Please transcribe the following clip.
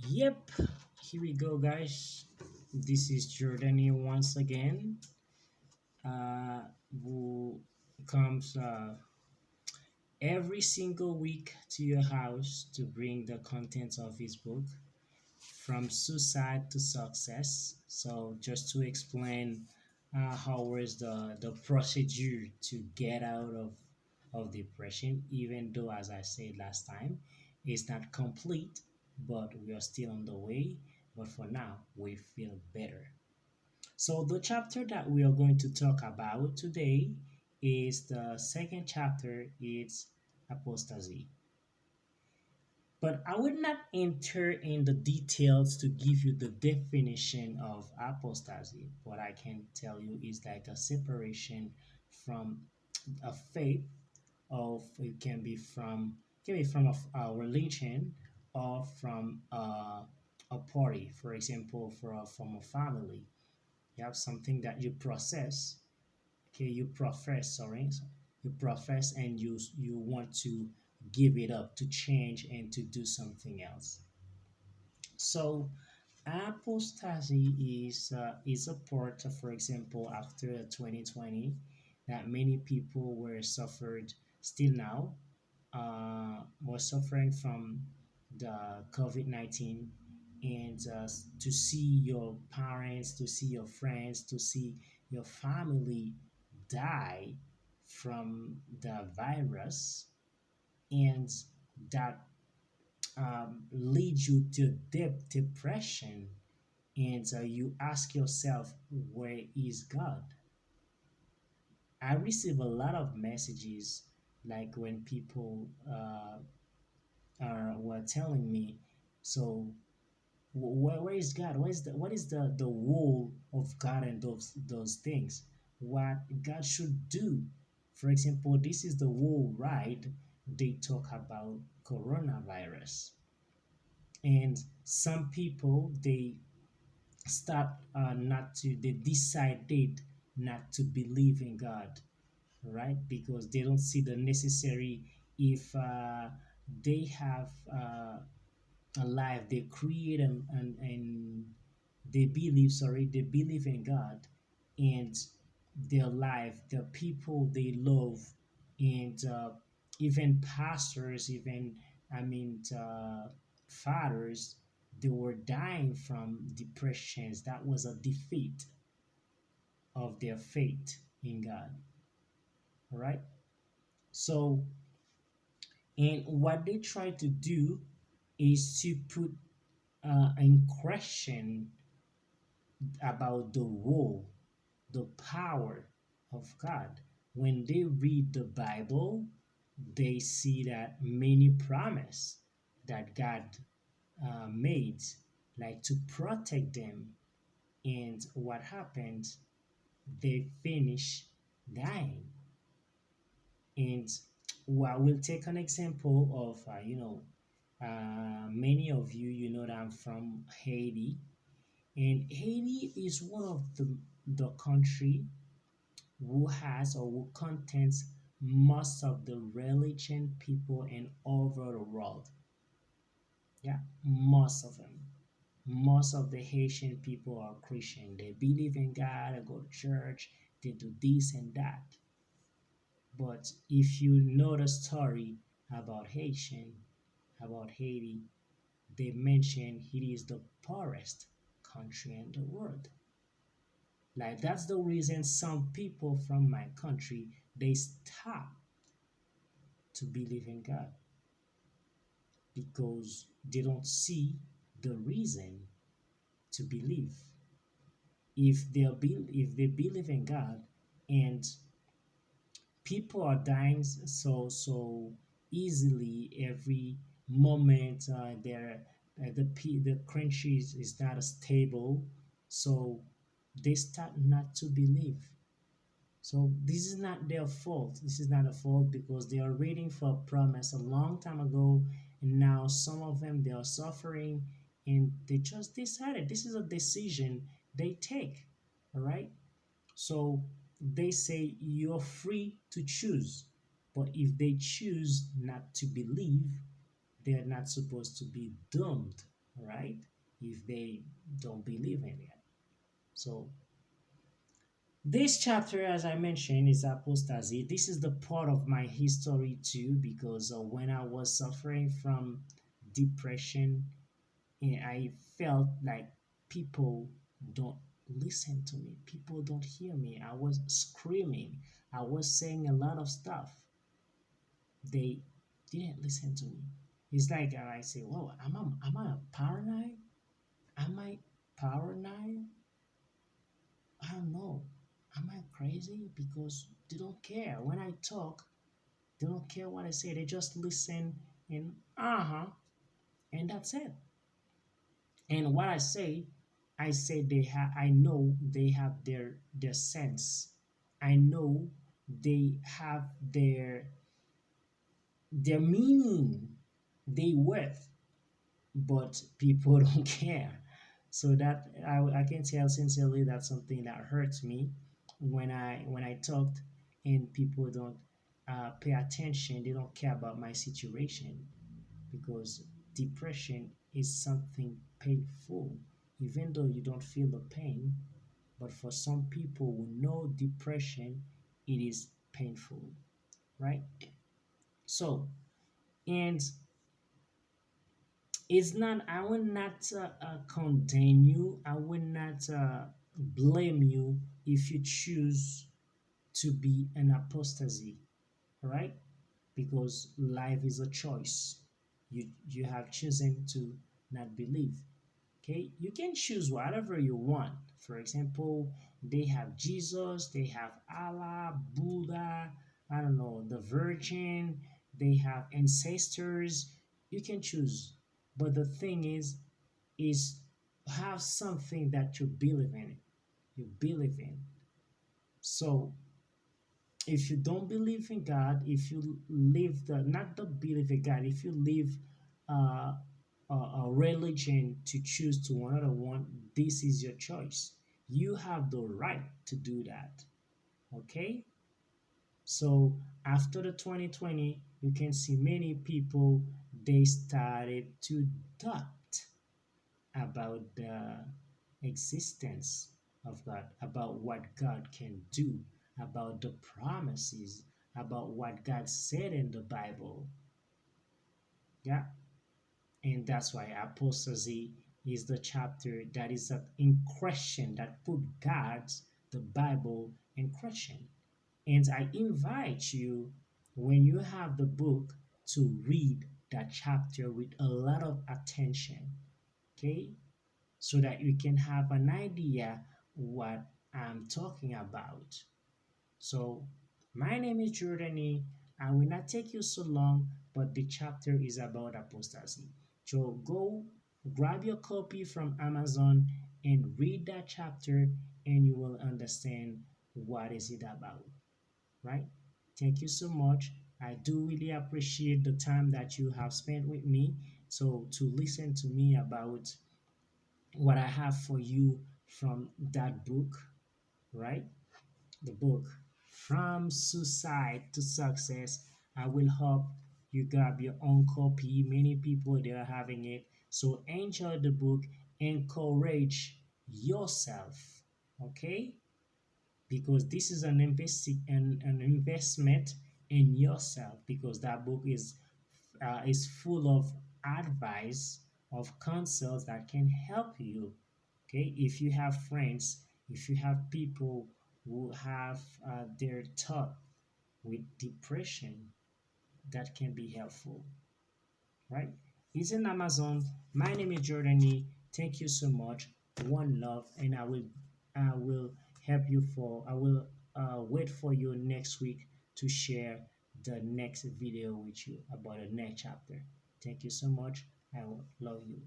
Yep, here we go, guys. This is Jordani once again, uh, who comes every single week to your house to bring the contents of his book from suicide to success. So, just to explain how was the procedure to get out of depression, even though, as I said last time, it's not complete, but we are still on the way. But for now, we feel better. So, the chapter that we are going to talk about today is the second chapter. It's apostasy. But I would not enter in the details to give you the definition of apostasy. What I can tell you is like a separation from a faith, of it can be from a religion or from a party. For example, from a family, you have something that you process. Okay, you profess. Sorry, you profess, and you want to give it up, to change and to do something else. So apostasy is a part, for example, after 2020, that many people were suffered still now, were suffering from the COVID-19, and to see your parents, to see your friends, to see your family die from the virus, and that leads you to deep depression, and you ask yourself, where is God? I receive a lot of messages, like when people were telling me, so where is God? What is the role of God and those things? What God should do? For example, this is the whole right. They talk about coronavirus, and some people start not to they decided not to believe in God, right? Because they don't see the necessary. If they have a life they create, and they believe, sorry, they believe in God, and their life, the people they love, and even pastors, even, I mean, fathers, they were dying from depressions. That was a defeat of their faith in God. All right. So, and what they try to do is to put in question about the role, the power of God. When they read the Bible, they see that many promise that God made, like to protect them. And what happens? They finish dying. And well, we'll take an example of, many of you, you know that I'm from Haiti. And Haiti is one of the country who has or who contains most of the religion people in over the world. Yeah, most of them. Most of the Haitian people are Christian. They believe in God, they go to church, they do this and that. But if you know the story about about Haiti, they mention it is the poorest country in the world. Like that's the reason some people from my country they stop to believe in God, because they don't see the reason to believe. If they believe in God, and people are dying so easily every moment, the country is not stable, so they start not to believe. So this is not their fault. This is not a fault, because they are waiting for a promise a long time ago, and now some of them they are suffering, and they just decided this is a decision they take. All right. So they say you're free to choose, but if they choose not to believe, they're not supposed to be doomed. right? If they don't believe in it. So this chapter, as I mentioned, is apostasy. This is the part of my history too, because when I was suffering from depression, I felt like people don't listen to me. People don't hear me. I was screaming. I was saying a lot of stuff. They didn't listen to me. It's like I say, "Whoa, am I paranoid? Am I paranoid? I don't know. Am I crazy?" Because they don't care. When I talk, they don't care what I say. They just listen and and that's it. And what I say they have. I know they have their sense. I know they have their meaning, they worth, but people don't care. So that I can tell sincerely that's something that hurts me when I talked and people don't pay attention. They don't care about my situation because depression is something painful, even though you don't feel the pain. But for some people who know depression, it is painful, right? So, and it's not, I will not condemn you, I will not blame you if you choose to be an apostasy, right? Because life is a choice. You have chosen to not believe. Okay, you can choose whatever you want. For example, they have Jesus, they have Allah, Buddha, I don't know, the Virgin, they have ancestors. You can choose. But the thing is have something that you believe in. You believe in. So if you don't believe in God, if you live the not the believe in God, if you live uh, a religion to choose to another one, this is your choice. You have the right to do that. Okay? So after the 2020, you can see many people they started to doubt about the existence of God, about what God can do, about the promises, about what God said in the Bible. Yeah, and that's why apostasy is the chapter that is in question, that put God's, the Bible, in question. And I invite you, when you have the book, to read that chapter with a lot of attention. Okay, so that you can have an idea what I'm talking about. So, my name is Jordani. I will not take you so long, but the chapter is about apostasy. So, go grab your copy from Amazon and read that chapter, and you will understand what is it about, right? Thank you so much. I do really appreciate the time that you have spent with me. So, to listen to me about what I have for you from that book, right? The book From Suicide to Success. I will hope you grab your own copy. Many people they are having it. So enjoy the book, encourage yourself. Okay? Because this is an investment in yourself because that book is full of advice of counsels that can help you. Okay, if you have friends, if you have people who have their thought with depression, that can be helpful, right? It's in Amazon. My name is Jordani. Thank you so much. One love, and I will help you for. I will wait for you next week to share the next video with you about the next chapter. Thank you so much. I love you.